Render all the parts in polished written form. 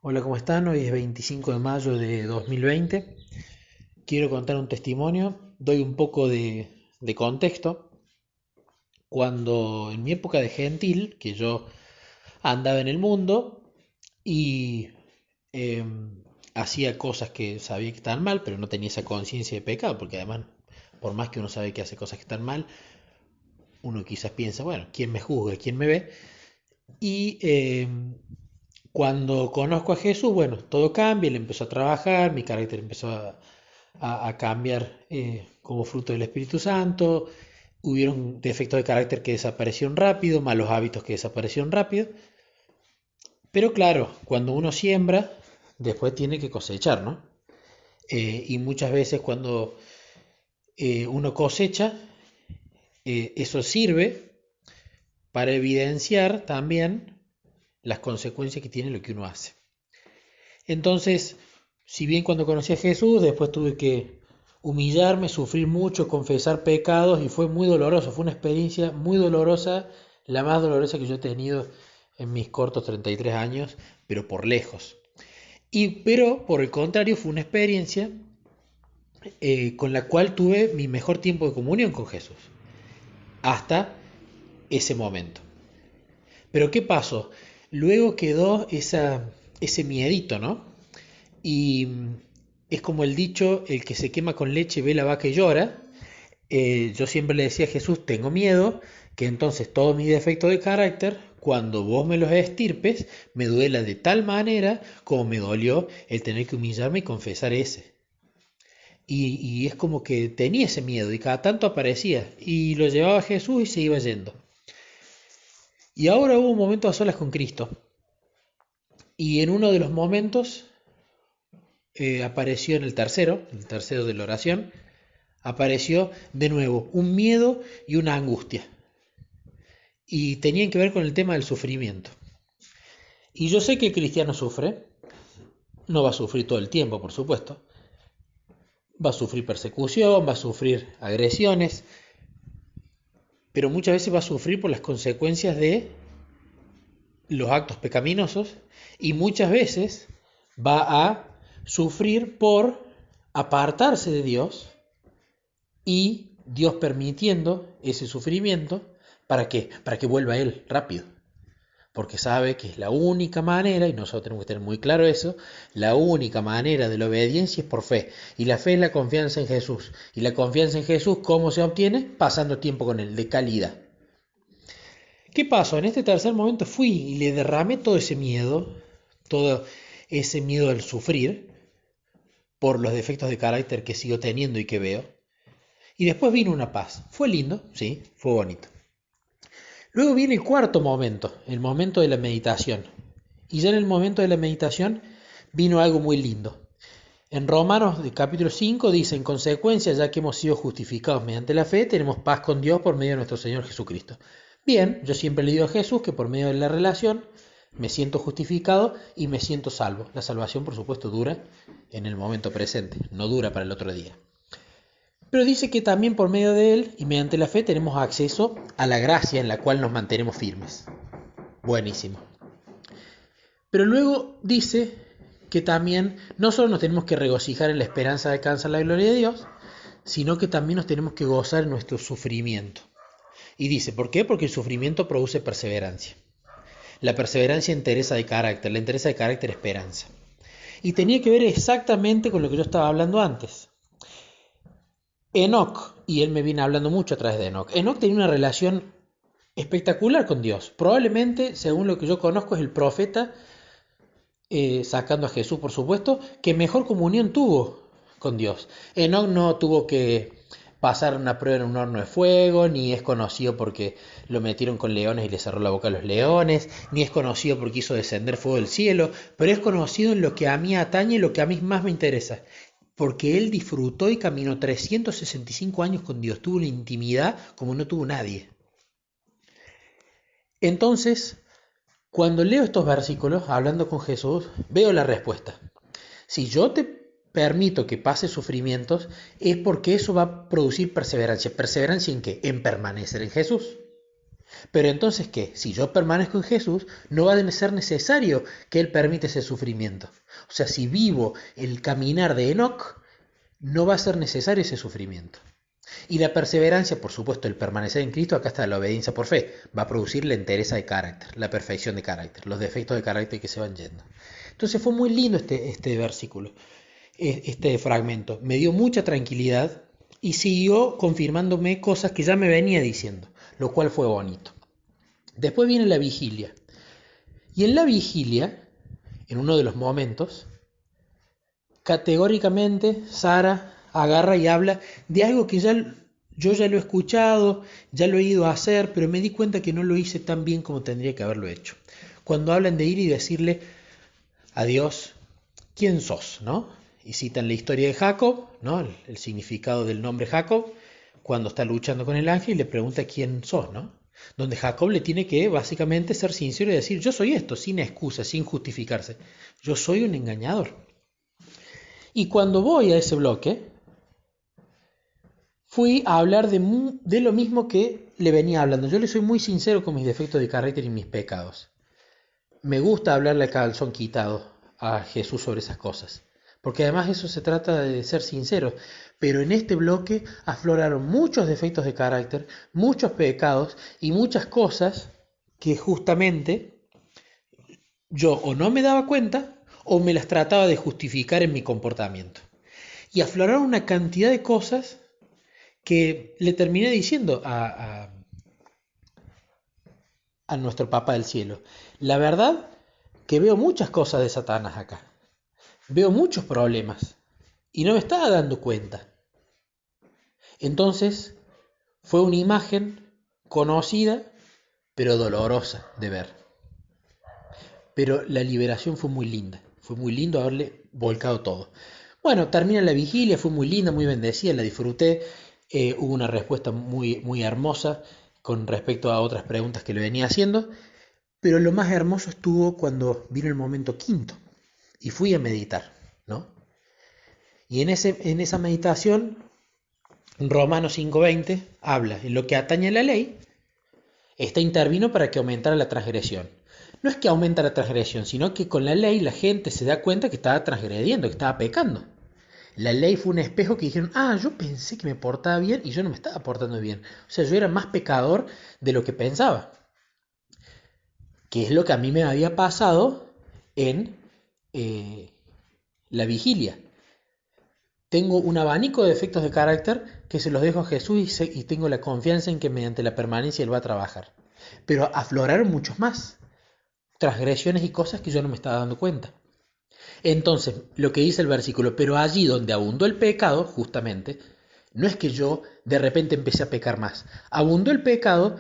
Hola, ¿cómo están? Hoy es 25 de mayo de 2020. Quiero contar un testimonio. Doy un poco de contexto. Cuando en mi época de gentil, que yo andaba en el mundo y eh, hacía cosas que sabía que estaban mal, pero no tenía esa conciencia de pecado, porque además, por más que uno sabe que hace cosas que están mal, uno quizás piensa, bueno, ¿quién me juzga? ¿Quién me ve? Y cuando conozco a Jesús, bueno, todo cambia, él empezó a trabajar, mi carácter empezó a cambiar como fruto del Espíritu Santo, hubieron defectos de carácter que desaparecieron rápido, malos hábitos que desaparecieron rápido, pero claro, cuando uno siembra, después tiene que cosechar, ¿no? Y muchas veces cuando uno cosecha, eso sirve para evidenciar también las consecuencias que tiene lo que uno hace. Entonces, si bien cuando conocí a Jesús, después tuve que humillarme, sufrir mucho, confesar pecados y fue muy doloroso, fue una experiencia muy dolorosa, la más dolorosa que yo he tenido en mis cortos 33 años, pero por lejos. Pero por el contrario, fue una experiencia con la cual tuve mi mejor tiempo de comunión con Jesús, hasta ese momento. Pero ¿qué pasó? Luego quedó ese miedito, ¿no? Y es como el dicho, el que se quema con leche ve la vaca y llora. Yo siempre le decía a Jesús, tengo miedo que entonces todos mis defectos de carácter, cuando vos me los estirpes, me duela de tal manera como me dolió el tener que humillarme y confesar ese. Y es como que tenía ese miedo y cada tanto aparecía y lo llevaba a Jesús y se iba yendo. Y ahora hubo un momento a solas con Cristo. Y en uno de los momentos apareció en el tercero de la oración, apareció de nuevo un miedo y una angustia. Y tenían que ver con el tema del sufrimiento. Y yo sé que el cristiano sufre, no va a sufrir todo el tiempo, por supuesto. Va a sufrir persecución, va a sufrir agresiones, pero muchas veces va a sufrir por las consecuencias de los actos pecaminosos y muchas veces va a sufrir por apartarse de Dios y Dios permitiendo ese sufrimiento. ¿Para qué? Para que vuelva a Él rápido. Porque sabe que es la única manera, y nosotros tenemos que tener muy claro eso, la única manera de la obediencia es por fe. Y la fe es la confianza en Jesús. Y la confianza en Jesús, ¿cómo se obtiene? Pasando tiempo con Él, de calidad. ¿Qué pasó? En este tercer momento fui y le derramé todo ese miedo al sufrir, por los defectos de carácter que sigo teniendo y que veo. Y después vino una paz. Fue lindo, sí, fue bonito. Luego viene el cuarto momento, el momento de la meditación. Y ya en el momento de la meditación vino algo muy lindo. En Romanos capítulo 5 dice, en consecuencia, ya que hemos sido justificados mediante la fe, tenemos paz con Dios por medio de nuestro Señor Jesucristo. Bien, yo siempre le digo a Jesús que por medio de la relación me siento justificado y me siento salvo. La salvación, por supuesto, dura en el momento presente, no dura para el otro día. Pero dice que también por medio de él y mediante la fe tenemos acceso a la gracia en la cual nos mantenemos firmes. Buenísimo. Pero luego dice que también no solo nos tenemos que regocijar en la esperanza de alcanzar la gloria de Dios, sino que también nos tenemos que gozar en nuestro sufrimiento. Y dice, ¿por qué? Porque el sufrimiento produce perseverancia. La perseverancia entereza de carácter, la entereza de carácter esperanza. Y tenía que ver exactamente con lo que yo estaba hablando antes. Enoc, y él me viene hablando mucho a través de Enoc. Enoc tenía una relación espectacular con Dios. Probablemente, según lo que yo conozco, es el profeta, sacando a Jesús por supuesto, que mejor comunión tuvo con Dios. Enoc no tuvo que pasar una prueba en un horno de fuego, ni es conocido porque lo metieron con leones y le cerró la boca a los leones, ni es conocido porque hizo descender fuego del cielo, pero es conocido en lo que a mí atañe y lo que a mí más me interesa, porque él disfrutó y caminó 365 años con Dios, tuvo una intimidad como no tuvo nadie. Entonces, cuando leo estos versículos, hablando con Jesús, veo la respuesta. Si yo te permito que pases sufrimientos, es porque eso va a producir perseverancia. ¿Perseverancia en qué? En permanecer en Jesús. Pero entonces, ¿qué? Si yo permanezco en Jesús, no va a ser necesario que Él permita ese sufrimiento. O sea, si vivo el caminar de Enoc, no va a ser necesario ese sufrimiento. Y la perseverancia, por supuesto, el permanecer en Cristo, acá está la obediencia por fe, va a producir la entereza de carácter, la perfección de carácter, los defectos de carácter que se van yendo. Entonces fue muy lindo este versículo, este fragmento. Me dio mucha tranquilidad y siguió confirmándome cosas que ya me venía diciendo, lo cual fue bonito. Después viene la vigilia. Y en la vigilia, en uno de los momentos, categóricamente Sara agarra y habla de algo que yo ya lo he escuchado, ya lo he ido a hacer, pero me di cuenta que no lo hice tan bien como tendría que haberlo hecho. Cuando hablan de ir y decirle a Dios, ¿quién sos? ¿No? Y citan la historia de Jacob, ¿no? El significado del nombre Jacob, cuando está luchando con el ángel y le pregunta quién sos, ¿no? Donde Jacob le tiene que básicamente ser sincero y decir, yo soy esto, sin excusa, sin justificarse. Yo soy un engañador. Y cuando voy a ese bloque, fui a hablar de lo mismo que le venía hablando. Yo le soy muy sincero con mis defectos de carácter y mis pecados. Me gusta hablarle a calzón quitado a Jesús sobre esas cosas. Porque además eso se trata de ser sincero. Pero en este bloque afloraron muchos defectos de carácter, muchos pecados y muchas cosas que justamente yo o no me daba cuenta o me las trataba de justificar en mi comportamiento. Y afloraron una cantidad de cosas que le terminé diciendo a nuestro Papa del Cielo. La verdad que veo muchas cosas de Satanás acá. Veo muchos problemas y no me estaba dando cuenta. Entonces fue una imagen conocida pero dolorosa de ver. Pero la liberación fue muy linda. Fue muy lindo haberle volcado todo. Bueno, termina la vigilia, fue muy linda, muy bendecida, la disfruté. Hubo una respuesta muy, muy hermosa con respecto a otras preguntas que le venía haciendo. Pero lo más hermoso estuvo cuando vino el momento quinto y fui a meditar, ¿no? Y en esa meditación, Romanos 5:20 habla, en lo que atañe a la ley, esta intervino para que aumentara la transgresión. No es que aumenta la transgresión, sino que con la ley la gente se da cuenta que estaba transgrediendo, que estaba pecando. La ley fue un espejo que dijeron, yo pensé que me portaba bien y yo no me estaba portando bien. O sea, yo era más pecador de lo que pensaba. Que es lo que a mí me había pasado en la vigilia. Tengo un abanico de defectos de carácter que se los dejo a Jesús y tengo la confianza en que mediante la permanencia Él va a trabajar. Pero afloraron muchos más transgresiones y cosas que yo no me estaba dando cuenta. Entonces, lo que dice el versículo, pero allí donde abundó el pecado, justamente, no es que yo de repente empecé a pecar más. Abundó el pecado,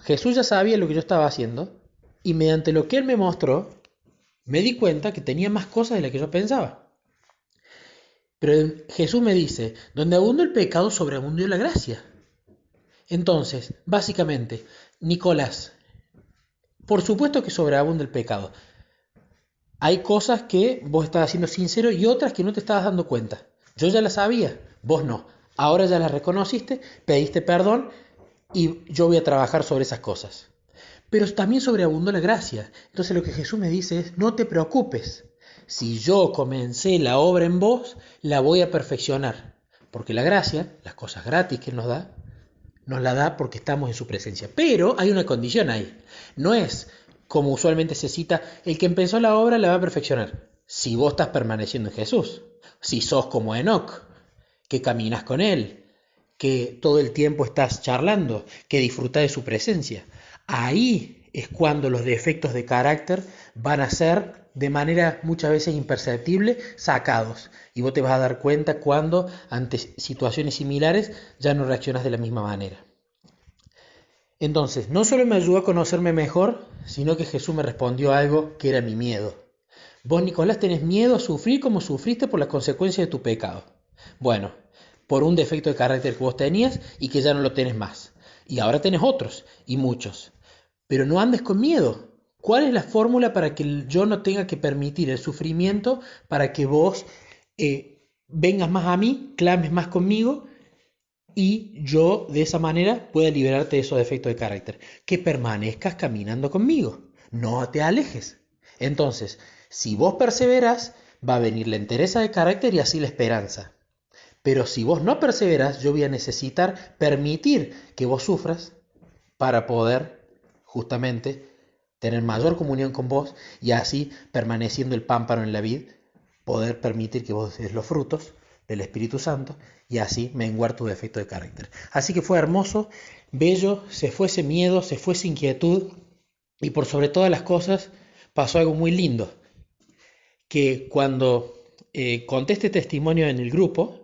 Jesús ya sabía lo que yo estaba haciendo y mediante lo que Él me mostró, me di cuenta que tenía más cosas de las que yo pensaba. Pero Jesús me dice, donde abundó el pecado, sobreabundó la gracia. Entonces, básicamente, Nicolás, por supuesto que sobreabunda el pecado. Hay cosas que vos estabas siendo sincero y otras que no te estabas dando cuenta. Yo ya las sabía, vos no. Ahora ya las reconociste, pediste perdón y yo voy a trabajar sobre esas cosas. Pero también sobreabundó la gracia. Entonces lo que Jesús me dice es, no te preocupes. Si yo comencé la obra en vos, la voy a perfeccionar. Porque la gracia, las cosas gratis que nos la da porque estamos en su presencia. Pero hay una condición ahí. No es, como usualmente se cita, el que empezó la obra la va a perfeccionar. Si vos estás permaneciendo en Jesús. Si sos como Enoc, que caminas con Él, que todo el tiempo estás charlando, que disfrutás de su presencia. Ahí es cuando los defectos de carácter van a ser de manera muchas veces imperceptible sacados y vos te vas a dar cuenta cuando ante situaciones similares ya no reaccionas de la misma manera. Entonces, no solo me ayudó a conocerme mejor, sino que Jesús me respondió algo que era mi miedo. Vos, Nicolás, tenés miedo a sufrir como sufriste por las consecuencias de tu pecado. Bueno, por un defecto de carácter que vos tenías y que ya no lo tenés más. Y ahora tenés otros, y muchos. Pero no andes con miedo. ¿Cuál es la fórmula para que yo no tenga que permitir el sufrimiento, para que vos vengas más a mí, clames más conmigo y yo de esa manera pueda liberarte de esos defectos de carácter. Que permanezcas caminando conmigo, no te alejes. Entonces, si vos perseveras, va a venir la entereza de carácter y así la esperanza. Pero si vos no perseveras, yo voy a necesitar permitir que vos sufras para poder justamente tener mayor comunión con vos y así, permaneciendo el pámpano en la vid, poder permitir que vos des los frutos del Espíritu Santo y así menguar tu defecto de carácter. Así que fue hermoso, bello, se fue ese miedo, se fue esa inquietud y por sobre todas las cosas pasó algo muy lindo, que cuando conté este testimonio en el grupo,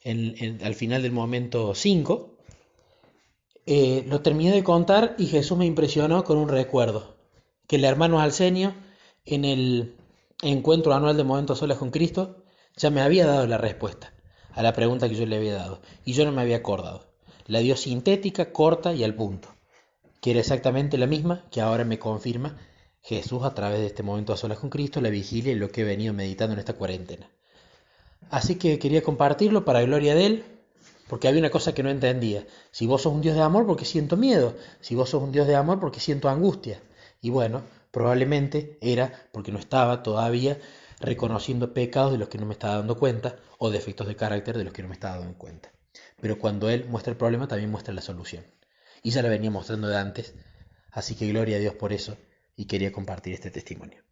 al final del momento 5, lo terminé de contar y Jesús me impresionó con un recuerdo, que el hermano Alcenio en el encuentro anual de Momentos Solas con Cristo ya me había dado la respuesta a la pregunta que yo le había dado y yo no me había acordado. La dio sintética, corta y al punto, que era exactamente la misma que ahora me confirma Jesús a través de este momento a solas con Cristo, la vigilia y lo que he venido meditando en esta cuarentena. Así que quería compartirlo para gloria de Él, porque había una cosa que no entendía. Si vos sos un Dios de amor, ¿por qué siento miedo? Si vos sos un Dios de amor, ¿por qué siento angustia? Y bueno, probablemente era porque no estaba todavía reconociendo pecados de los que no me estaba dando cuenta o defectos de carácter de los que no me estaba dando cuenta. Pero cuando Él muestra el problema, también muestra la solución. Y ya la venía mostrando de antes, así que gloria a Dios por eso y quería compartir este testimonio.